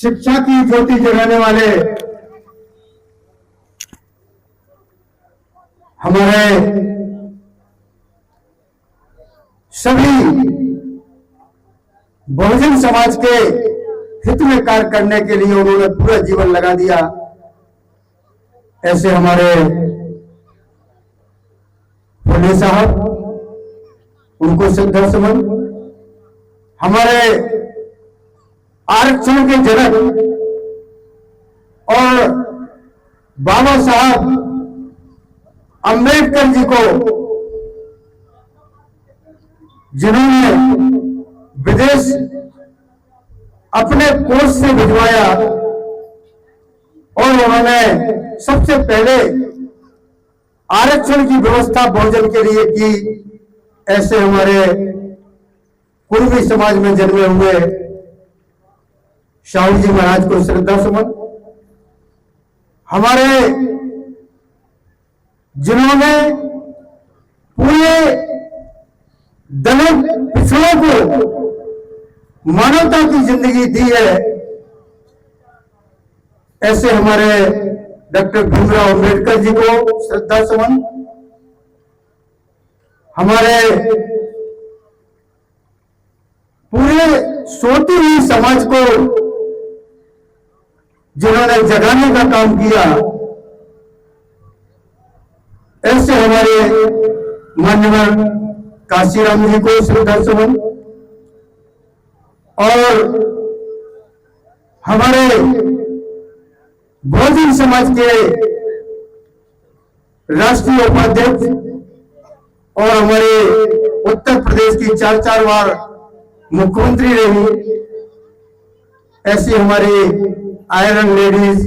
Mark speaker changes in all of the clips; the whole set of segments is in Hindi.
Speaker 1: शिक्षा की ज्योति जगाने वाले हमारे सभी बहुजन समाज के हित में कार्य करने के लिए उन्होंने पूरा जीवन लगा दिया। ऐसे हमारे फुले साहब, उनको श्रद्धासुमन। हमारे आरक्षण के जनक और बाबा साहब अंबेडकर जी को, जिन्होंने विदेश अपने कोष से भिजवाया और उन्होंने सबसे पहले आरक्षण की व्यवस्था बहुजन के लिए की। ऐसे हमारे कुर्मी समाज में जन्मे हुए शाहू जी महाराज को श्रद्धासुमन। हमारे जिन्होंने पूरे दलित पिछड़ों को मानवता की जिंदगी दी है, ऐसे हमारे डॉक्टर भीमराव अंबेडकर जी को श्रद्धासुमन। हमारे पूरे सोती हुई समाज को जिन्होंने जगाने का काम किया, ऐसे हमारे माननीय काशीराम जी को श्रद्धासुमन। और हमारे बहुजन समाज के राष्ट्रीय उपाध्यक्ष और हमारे उत्तर प्रदेश की 4 बार मुख्यमंत्री रही, ऐसी हमारी आयरन लेडीज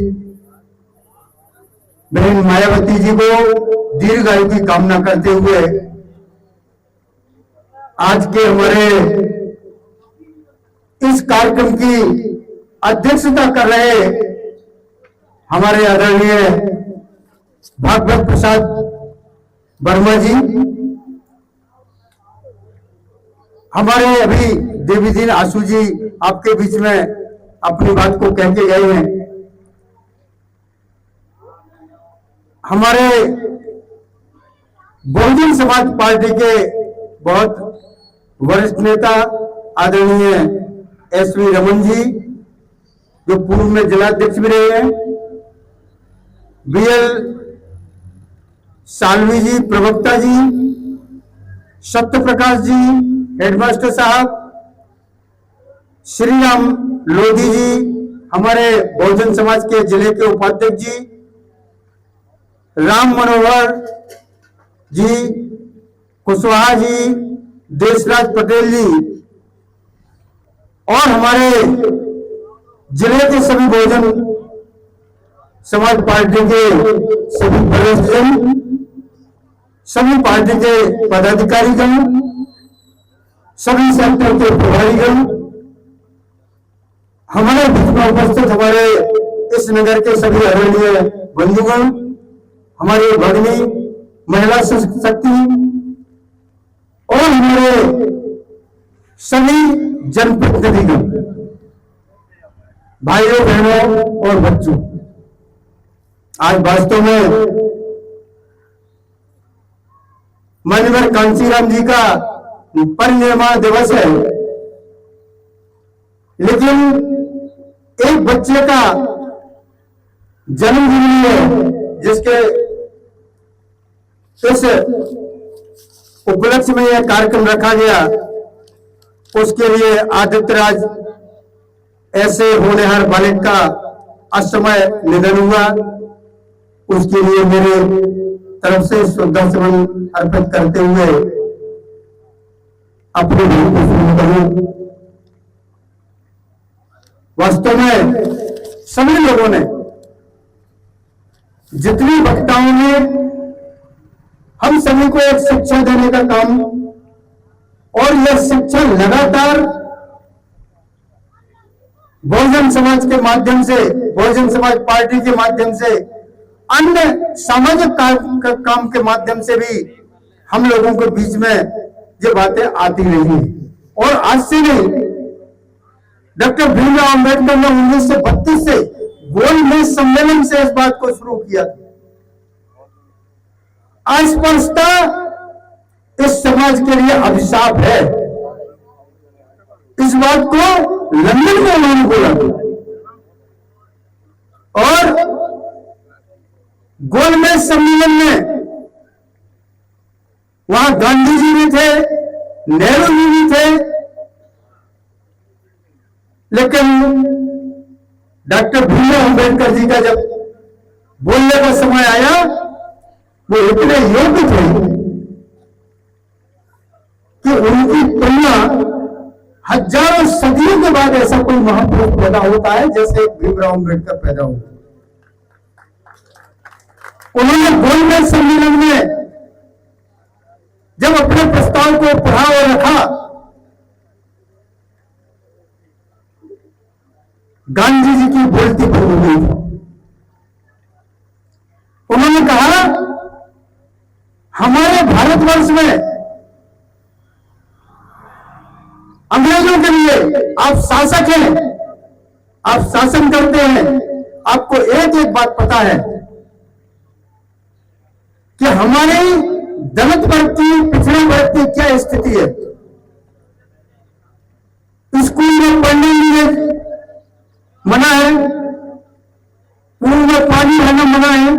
Speaker 1: बहन मायावती जी को दीर्घायु की कामना करते हुए आज के हमारे इस कार्यक्रम की अध्यक्षता कर रहे हमारे आदरणीय भागवत प्रसाद वर्मा जी, हमारे अभी देवी जी आशु जी आपके बीच में अपनी बात को कह के गए हैं। हमारे बहुजन समाज पार्टी के बहुत वरिष्ठ नेता आदरणीय एसवी रमन जी, जो पूर्व में जिलाध्यक्ष भी रहे हैं, बीएल सालवी जी प्रवक्ता जी, सत्य प्रकाश जी हेडमास्टर साहब, श्री राम लोधी जी हमारे बहुजन समाज के जिले के उपाध्यक्ष जी, राम मनोहर जी, कुशवाहा जी, देशराज पटेल जी और हमारे जिले के सभी बहुजन समाज पार्टी के सभी वरिष्ठजन, सभी पार्टी के पदाधिकारीगण, सभी सेक्टर के प्रभारीगण, हमारे बीच में उपस्थित हमारे इस नगर के सभी आदरणीय बंधुगण, हमारी भगिनी महिला शक्ति और हमारे सभी जनप्रतिनिधिगण, भाइयों बहनों और बच्चों, आज वास्तव में माननीय कांशीराम जी का परिनिर्वाण दिवस है, लेकिन एक बच्चे का जन्मदिन है जिसके इस उपलक्ष्य में यह कार्यक्रम रखा गया। उसके लिए आदित्य राज ऐसे होनहार बालिक का असमय निधन हुआ, उसके लिए मेरे तरफ से श्रद्धासुमन अर्पित करते हुए अपने भाई को शुरू करूं। वास्तव में सभी लोगों ने, जितने वक्ताओं ने हम सभी को एक शिक्षा देने का काम, और यह शिक्षा लगातार बहुजन समाज के माध्यम से, बहुजन समाज पार्टी के माध्यम से, अन्य सामाजिक काम के माध्यम से भी हम लोगों के बीच में ये बातें आती रही और आज से नहीं डॉक्टर भीमराव अंबेडकर ने 1932 से गोलमेज सम्मेलन से इस बात को शुरू किया था। अस्पृश्यता इस समाज के लिए अभिशाप है, इस बात को लंदन में उन्होंने बोला और गोलमेज सम्मेलन में वहां गांधी जी भी थे, नेहरू जी भी थे, लेकिन डॉक्टर भीमराव अंबेडकर जी का जब बोलने का समय आया वो इतने योग्य थे कि उनकी तुलना हजारों सदियों के बाद ऐसा कोई महापुरुष पैदा होता है जैसे भीमराव अंबेडकर पैदा हुए। उन्होंने गोलमेज सम्मेलन में जब अपने प्रस्ताव को पढ़ा और रखा, गांधी जी की बोलती बंद हो गई। उन्होंने कहा हमारे भारतवर्ष में अंग्रेजों के लिए आप शासक हैं, आप शासन करते हैं, आपको एक एक बात पता है कि हमारे दलित वर्ग की, पिछड़े वर्ग की क्या स्थिति है। स्कूल में पढ़ने के लिए मना है, पूल में पानी रहना मना है,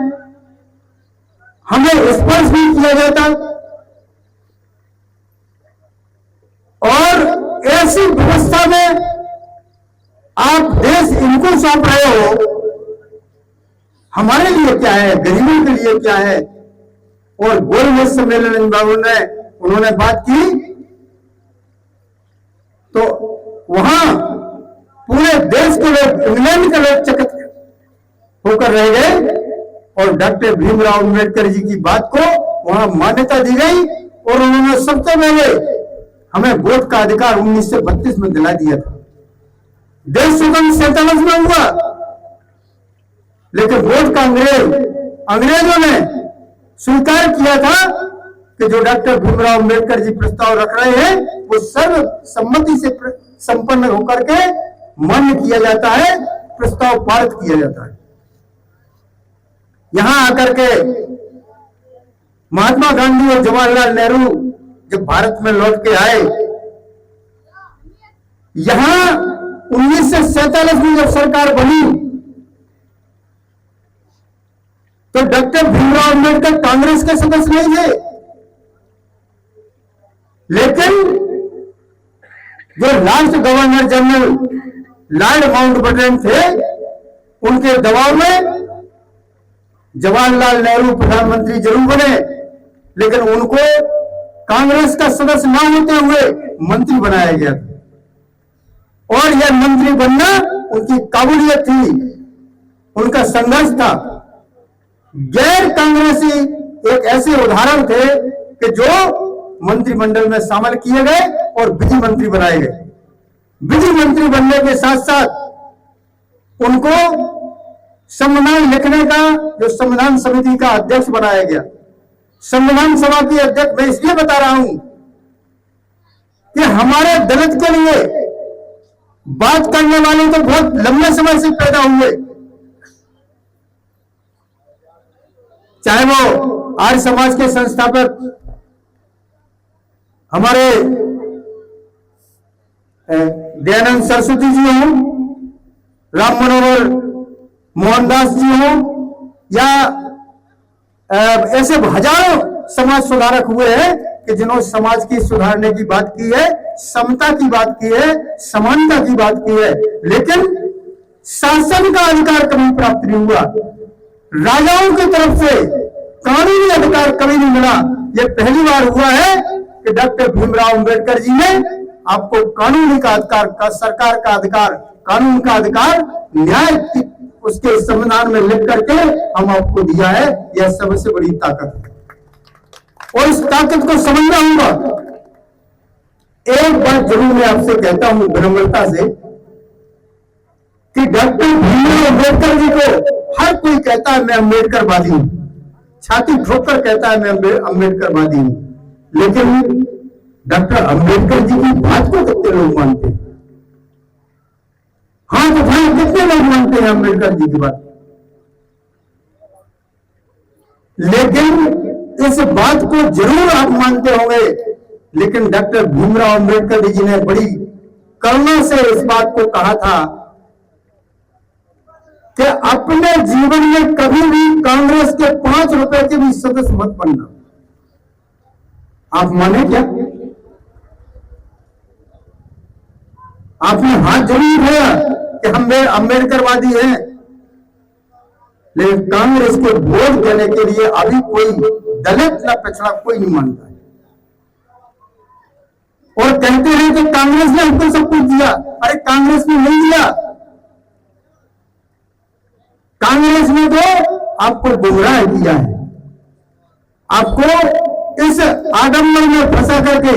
Speaker 1: हमें स्पर्श भी किया जाता और ऐसी व्यवस्था में आप देश इनको सौंप रहे हो, हमारे लिए क्या है, गरीबों के लिए क्या है। और गोलमेज सम्मेलन में उन्होंने बात की तो वहां पूरे देश के लोग, इंग्लैंड के लोग चकित होकर रह गए और डॉक्टर भीमराव अंबेडकर जी की बात को वहां मान्यता दी गई और उन्होंने सबसे पहले हमें वोट का अधिकार 1932 में दिला दिया था। देश स्वतंत्र 47 में हुआ, लेकिन वोट का अंग्रेजों ने स्वीकार किया था कि जो डॉक्टर भीमराव अंबेडकर जी प्रस्ताव रख रहे हैं वो सर्वसम्मति से संपन्न होकर के मान्य किया जाता है, प्रस्ताव पारित किया जाता है। यहां आकर के महात्मा गांधी और जवाहरलाल नेहरू जब भारत में लौट के आए, यहां 1947 में जब सरकार बनी तो डॉक्टर भीमराव अंबेडकर कांग्रेस के सदस्य नहीं थे, लेकिन जो last governor general Lord Mountbatten थे उनके दबाव में जवाहरलाल नेहरू प्रधानमंत्री जरूर बने, लेकिन उनको कांग्रेस का सदस्य न होते हुए मंत्री बनाया गया और यह मंत्री बनना उनकी काबिलियत थी, उनका संघर्ष था। गैर कांग्रेसी एक ऐसे उदाहरण थे कि जो मंत्रिमंडल में शामिल किए गए और विधि मंत्री बनाए गए। विधि मंत्री बनने के साथ साथ उनको संविधान लिखने का, जो संविधान समिति का अध्यक्ष बनाया गया। संविधान सभा की अध्यक्ष मैं इसलिए बता रहा हूं कि हमारे दलित के लिए बात करने वाले तो बहुत लंबे समय से पैदा हुए, चाहे वो आर्य समाज के संस्थापक हमारे दयानंद सरस्वती जी हों, राम मनोहर मोहनदास जी हों, या ऐसे हजारों समाज सुधारक हुए हैं कि जिन्होंने समाज की सुधारने की बात की है, समता की बात की है, समानता की बात की है, लेकिन शासन का अधिकार कभी प्राप्त नहीं हुआ। राजाओं की तरफ से कानूनी अधिकार कभी नहीं मिला। यह पहली बार हुआ है कि डॉक्टर भीमराव अंबेडकर जी ने आपको कानूनी का अधिकार, सरकार का अधिकार, कानून का अधिकार, न्याय की उसके संविधान में लिख करके हम आपको दिया है। यह सबसे बड़ी ताकत है और इस ताकत को समझना होगा। एक बात जरूर मैं आपसे कहता हूं विनम्रता से कि डॉक्टर भीमराव अंबेडकर जी को हर कोई कहता है मैं अंबेडकरवादी हूं, छाती ठोककर कहता है मैं अंबेडकरवादी हूं, लेकिन डॉक्टर अंबेडकर जी की बात को कितने लोग मानते हैं? हाथ उठाए, कितने लोग मानते हैं अम्बेडकर जी की बात? लेकिन इस बात को जरूर आप मानते होंगे, लेकिन डॉक्टर भीमराव अम्बेडकर जी ने बड़ी करुणा से इस बात को कहा था कि अपने जीवन में कभी भी कांग्रेस के 5 रुपए के भी सदस्य मत बनना। आप माने क्या? आपने हाथ जरूर उठाया कि हम अम्बेडकरवादी हैं, लेकिन कांग्रेस को वोट देने के लिए अभी कोई दलित ना पिछड़ा कोई नहीं मानता है। और कहते हैं कि कांग्रेस ने हमको सब कुछ दिया। अरे कांग्रेस ने नहीं दिया, कांग्रेस ने तो आपको गुमराह किया है, आपको इस आडंबर में फंसा करके।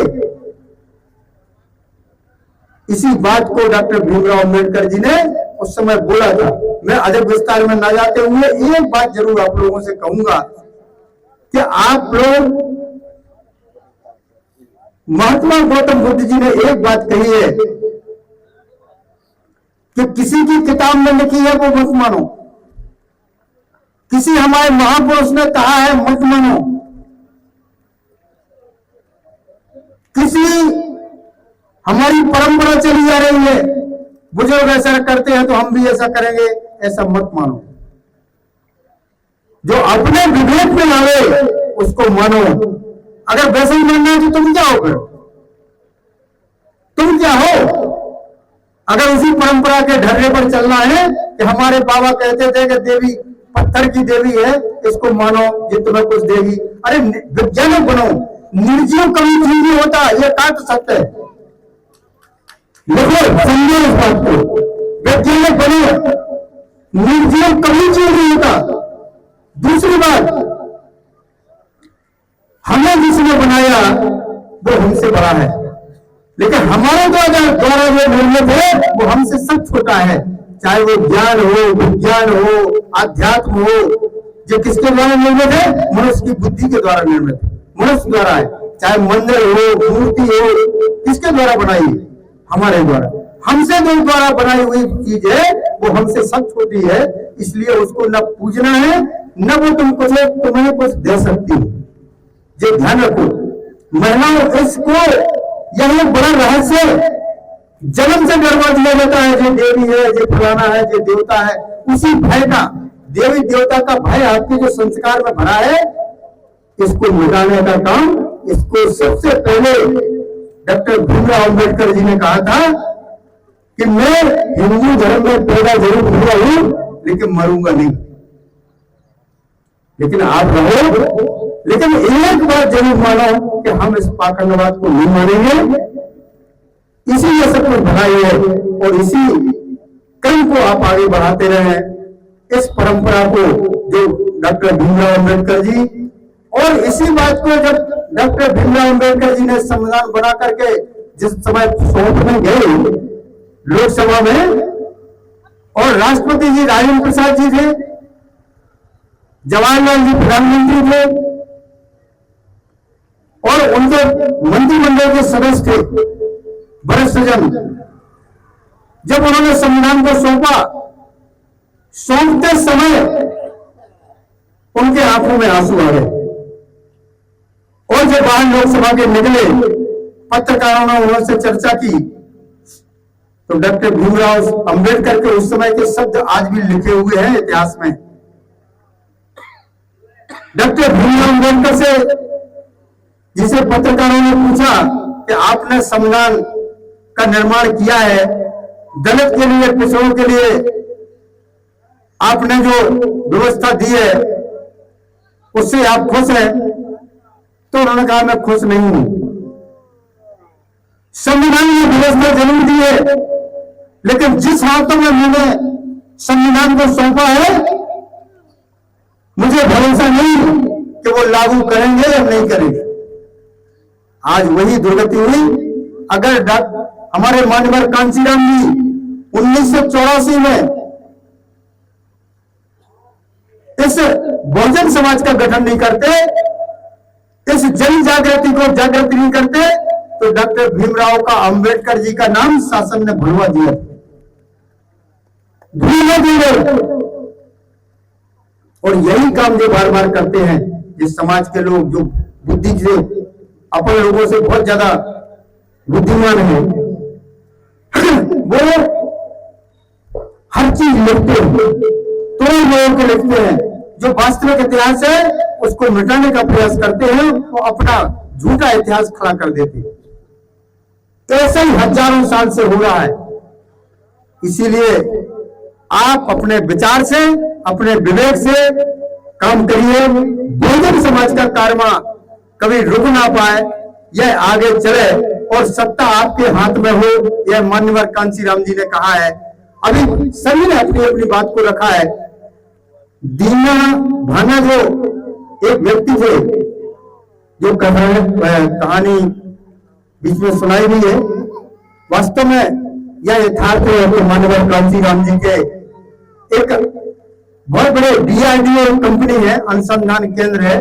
Speaker 1: इसी बात को डॉक्टर भीमराव अम्बेडकर जी ने उस समय बोला था। मैं अधिक विस्तार में ना जाते हुए एक बात जरूर आप लोगों से कहूंगा कि आप लोग, महात्मा गौतम बुद्ध जी ने एक बात कही है कि किसी की किताब में लिखी है वो मत मानो, किसी हमारे महापुरुष ने कहा है मत मानो, किसी हमारी परंपरा चली जा रही है, बुजुर्ग ऐसा करते हैं तो हम भी ऐसा करेंगे, ऐसा मत मानो। जो अपने विवेक में आवे उसको मानो। अगर वैसे ही मानना है तो तुम क्या हो? फिर तुम क्या हो? अगर उसी परंपरा के ढर्रे पर चलना है कि हमारे बाबा कहते थे कि देवी पत्थर की देवी है, इसको मानो ये तुम्हें कुछ देगी। अरे वैज्ञानिक बनो, निर्जीव कभी जीव नहीं होता, ये काट सकते हैं। लिखो, समझो इस बात को, वैज्ञानिक बनो, निर्जीव कभी जीव नहीं होता। दूसरी बात, हमें जिसने बनाया वो हमसे बड़ा है, लेकिन हमारे द्वारा जो निर्मित है वो हमसे सब छोटा है। चाहे वो ज्ञान हो, विज्ञान हो, आध्यात्म हो, जो किसके द्वारा निर्मित है? मनुष्य की बुद्धि के द्वारा निर्मित है, मनुष्य द्वारा है। चाहे मंदिर हो, मूर्ति हो, किसके द्वारा बनाई? हमारे द्वारा। हमसे जो द्वारा बनाई हुई चीज है वो हमसे सब छोटी है, इसलिए उसको न पूजना है, न वो तुम्हें कुछ दे सकती है। ये ध्यान रखो महिलाओं, इसको यह बड़ा रहस्य जन्म से डरवा दिया जाता है। जो देवी है, जो फलाना है, जो देवता है, उसी भय का, देवी देवता का भय आपके जो संस्कार में भरा है, इसको मिटाने का काम, इसको सबसे पहले डॉक्टर भीमराव अम्बेडकर जी ने कहा था कि मैं हिंदू धर्म में पैदा जरूर हुआ हूं, लेकिन मरूंगा नहीं। लेकिन आप रहो, लेकिन एक बात जरूर मानो कि हम इस पाखंडवाद को नहीं मानेंगे। इसीलिए सब कुछ बनाई है और इसी क्रम को आप आगे बढ़ाते रहे, इस परंपरा को जो डॉक्टर भीमराव अम्बेडकर जी, और इसी बात को जब डॉक्टर भीमराव अम्बेडकर जी ने संविधान बना करके जिस समय सौंपने गए लोकसभा में, और राष्ट्रपति जी राजेंद्र प्रसाद जी थे, जवाहरलाल जी प्रधानमंत्री थे, और उनके मंत्रिमंडल के सदस्य थे वरिष्ठजन, जब उन्होंने संविधान को सौंपा, सौंपते समय उनके आंखों में आंसू आ गए। और जब बाहर लोकसभा के निकले, पत्रकारों ने उनसे चर्चा की, तो डॉक्टर भीमराव अम्बेडकर के उस समय के शब्द आज भी लिखे हुए हैं इतिहास में। डॉक्टर भीमराव अम्बेडकर से जिसे पत्रकारों ने पूछा कि आपने संविधान का निर्माण किया है, दलित के लिए, पिछड़ों के लिए आपने जो व्यवस्था दी है उससे आप खुश हैं? तो उन्होंने कहा मैं खुश नहीं हूं। संविधान ने व्यवस्था जरूर दी है, लेकिन जिस हाथों में मैंने संविधान को सौंपा है, मुझे भरोसा नहीं कि वो लागू करेंगे या नहीं करेंगे। आज वही दुर्गति हुई। अगर हमारे मानवर कांशीराम जी 1984 में इस बहुजन समाज का गठन नहीं करते, इस जन जागृति को जागृत नहीं करते, तो डॉक्टर भीमराव का अम्बेडकर जी का नाम शासन ने भुलवा दिया। धीरे धीरे, और यही काम जो बार बार करते हैं जिस समाज के लोग जो बुद्धि से अपन लोगों से बहुत ज्यादा बुद्धिमान है, वो हर चीज लिखते हैं, तो लोगों को लिखते हैं, जो वास्तविक इतिहास है उसको मिटाने का प्रयास करते हैं, वो अपना झूठा इतिहास खड़ा कर देते हैं। ऐसा ही हजारों साल से हो रहा है। इसीलिए आप अपने विचार से, अपने विवेक से काम करिए। बहुजन समाज का कारवा कभी रुक ना पाए, यह आगे चले और सत्ता आपके हाथ में हो, यह माननीय कांशीराम जी ने कहा है। अभी सभी ने अपनी अपनी बात को रखा है। दीना भाना जो एक व्यक्ति थे, जो कहानी बीच में सुनाई हुई है, वास्तव में यह यथार्थ है कि माननीय कांशीराम जी के एक बहुत बड़े DRDO कंपनी है, अनुसंधान केंद्र है,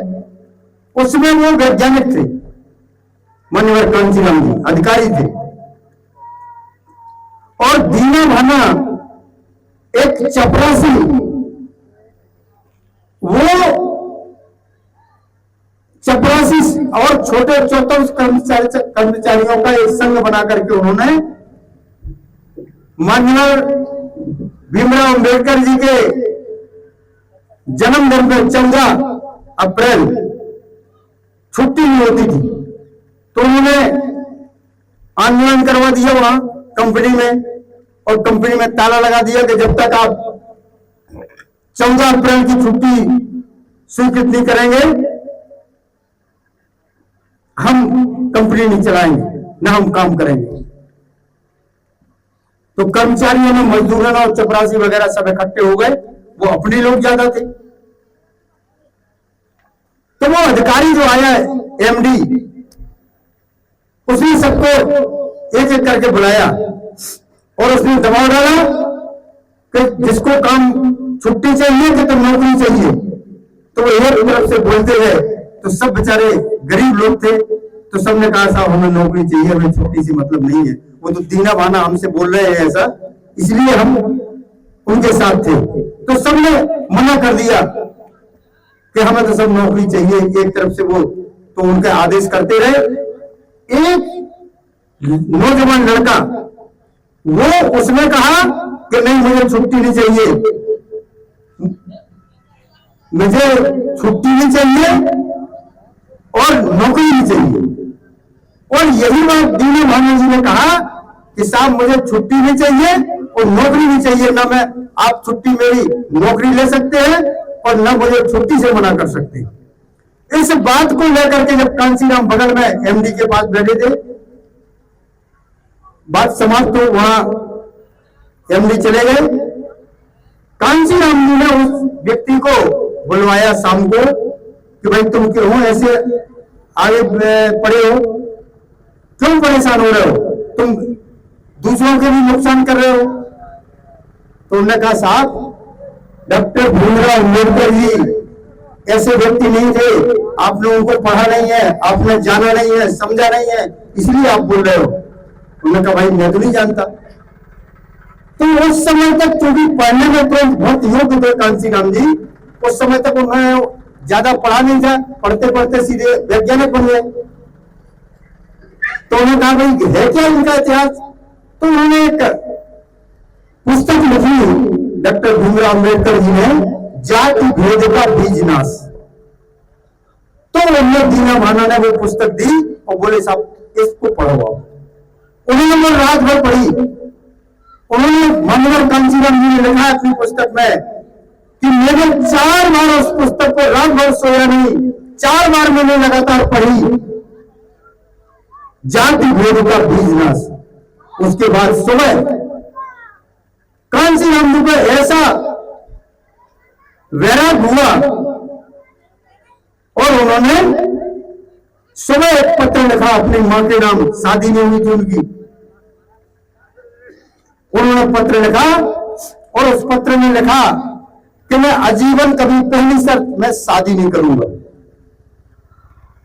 Speaker 1: उसमें वो वैज्ञानिक थे। माननीय कांशीराम जी अधिकारी थे, और दीना भाना एक चपरासी, वो चपरासी और छोटे छोटे कर्मचारियों का एक संघ बना करके उन्होंने माननीय भीमराव अंबेडकर जी के जन्मदिन पर 14 अप्रैल छुट्टी नहीं होती थी, तो उन्होंने आंदोलन करवा दिया वहां कंपनी में, और कंपनी में ताला लगा दिया कि जब तक आप 14 अप्रैल की छुट्टी स्वीकृत नहीं करेंगे, हम कंपनी नहीं चलाएंगे, ना हम काम करेंगे। तो कर्मचारियों ने, मजदूरों और चपरासी वगैरह सब इकट्ठे हो गए, वो अपने लोग ज्यादा थे। तो वो अधिकारी जो आया MD, उसने सबको एक एक करके बुलाया और उसने दबाव डाला कि जिसको काम छुट्टी चाहिए कि तो नौकरी चाहिए। तो वो एक तरफ से बोलते गए, तो सब बेचारे गरीब लोग थे, तो सबने कहा साहब हमें नौकरी चाहिए, हमें छुट्टी से मतलब नहीं है। वो तो दीना भाना हमसे बोल रहे हैं ऐसा, इसलिए हम उनके साथ थे। तो सबने मना कर दिया कि हमें तो सब नौकरी चाहिए, एक तरफ से वो तो उनके आदेश करते रहे। एक नौजवान लड़का, वो उसने कहा कि नहीं मुझे छुट्टी नहीं चाहिए, मुझे छुट्टी नहीं चाहिए और नौकरी नहीं चाहिए। और यही बात दीना भाना जी ने कहा कि साहब मुझे छुट्टी नहीं चाहिए और नौकरी नहीं चाहिए, ना मैं आप छुट्टी मेरी नौकरी ले सकते हैं और ना मुझे छुट्टी से मना कर सकते। इस बात को लेकर के जब कांशीराम बगल में MD के पास बैठे थे, बात समाप्त तो वहां MD चले गए। कांशीराम जी ने उस व्यक्ति को बुलवाया शाम को कि भाई तुम क्यों ऐसे आगे पड़े हो, क्यों परेशान हो रहे हो, तुम दूसरों के भी नुकसान कर रहे हो। तो उन्होंने कहा साहब डॉक्टर भीमराव अम्बेडकर जी ऐसे व्यक्ति नहीं थे, आपने उनको पढ़ा नहीं है, आपने जाना नहीं है, समझा नहीं है, इसलिए आप बोल रहे हो। उन्होंने कहा भाई मैं तो नहीं जानता। तो उस समय तक क्योंकि पढ़ने में तो बहुत योग्य थे कांशीराम जी, उस समय तक उन्होंने ज्यादा पढ़ा नहीं था, पढ़ते पढ़ते सीधे वैज्ञानिक बन गए। तो उन्होंने कहा भाई है क्या इनका इतिहास। तो उन्होंने एक पुस्तक लिखी डॉक्टर भीमराव अम्बेडकर जी ने, जाति भेद का बीज नाश। तो उन्होंने दीना भाना ने वो पुस्तक दी और बोले साहब इसको पढ़ो आप। उन्होंने वो रात भर पढ़ी। उन्होंने माननीय कांशीराम जी ने लिखा अपनी पुस्तक में कि मैंने 4 बार उस पुस्तक को रात भर सोया नहीं, 4 बार मैंने लगातार पढ़ी, जाति भेद का बीज नाश। उसके बाद सुबह कांशीराम जी को ऐसा वैराग हुआ और उन्होंने सुबह एक पत्र लिखा अपनी मां के नाम, शादी नहीं हुई थी उनकी। उन्होंने पत्र लिखा और उस पत्र में लिखा कि मैं आजीवन कभी, पहली शर्त मैं शादी नहीं करूंगा,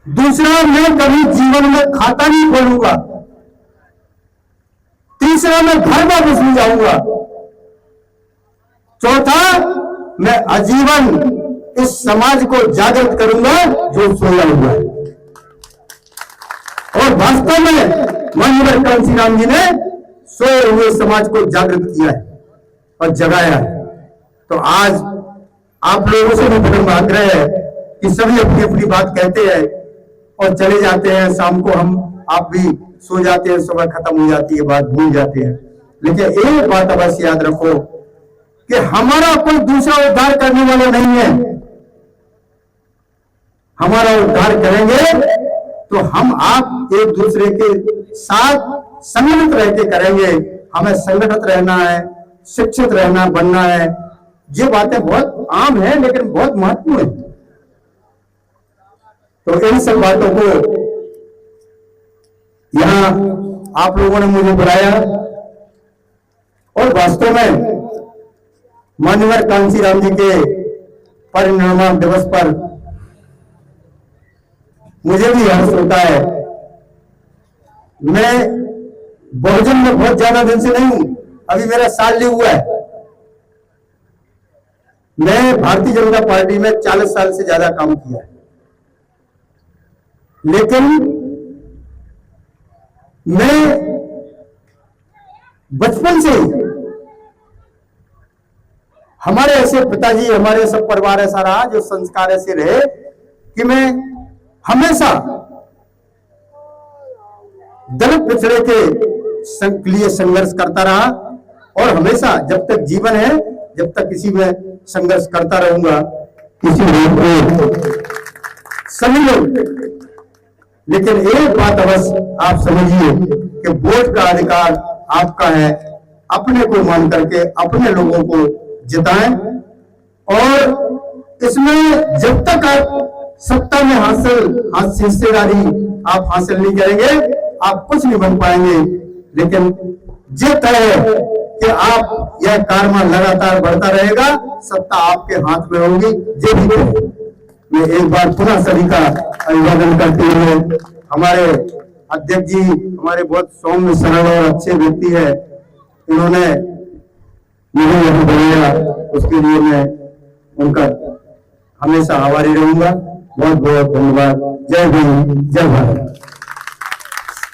Speaker 1: दूसरा मैं कभी जीवन में खाता नहीं खोलूंगा, तीसरा मैं घर वापस नहीं जाऊंगा, चौथा, मैं आजीवन इस समाज को जागृत करूंगा जो सोया हुआ है। और वास्तव में माननीय कांशीराम जी ने सोए हुए समाज को जागृत किया है और जगाया है। तो आज आप लोगों से भी मेरा आग्रह है कि सभी अपनी अपनी बात कहते हैं और चले जाते हैं, शाम को आप भी सो जाते हैं, सुबह खत्म हो जाती है, बात भूल जाते हैं। लेकिन एक बात अवश्य याद रखो कि हमारा कोई दूसरा उद्धार करने वाला नहीं है। हमारा उद्धार करेंगे तो हम आप एक दूसरे के साथ संगठित रह के करेंगे। हमें संगठित रहना है, शिक्षित रहना, बनना है। ये बातें बहुत आम है लेकिन बहुत महत्वपूर्ण है। तो इन सब बातों को यहां आप लोगों ने मुझे बुलाया और वास्तव में माननीय कांशीराम जी के परिनिर्वाण दिवस पर मुझे भी हर्ष होता है। मैं बहुजन में बहुत ज्यादा दिन से नहीं हूं, अभी मेरा साल नहीं हुआ है। मैं भारतीय जनता पार्टी में 40 साल से ज्यादा काम किया है, लेकिन मैं बचपन से हमारे ऐसे पिताजी, हमारे सब परिवार ऐसा रहा, जो संस्कार ऐसे रहे कि मैं हमेशा दलित पिछड़े के लिए संघर्ष करता रहा और हमेशा जब तक जीवन है, जब तक किसी में संघर्ष करता रहूंगा। किसी सभी लोग, लेकिन एक बात अवश्य आप समझिए कि वोट का अधिकार आपका है। अपने को मान करके अपने लोगों को जिताएं और इसमें जब तक आप सत्ता में हिस्सेदारी आप हासिल नहीं करेंगे, आप कुछ नहीं बन पाएंगे। लेकिन ये तय है कि आप यह कारवा लगातार बढ़ता रहेगा, सत्ता आपके हाथ में होगी। ये भी है। मैं एक बार पुनः सभी का अभिवादन करते हुए, हमारे अध्यक्ष जी हमारे बहुत सौम्य, सरल और अच्छे व्यक्ति है, इन्होंने मुझे यहां बुलाया, उसके लिए मैं उनका हमेशा आभारी रहूंगा। बहुत बहुत धन्यवाद। जय हिंद, जय भारत।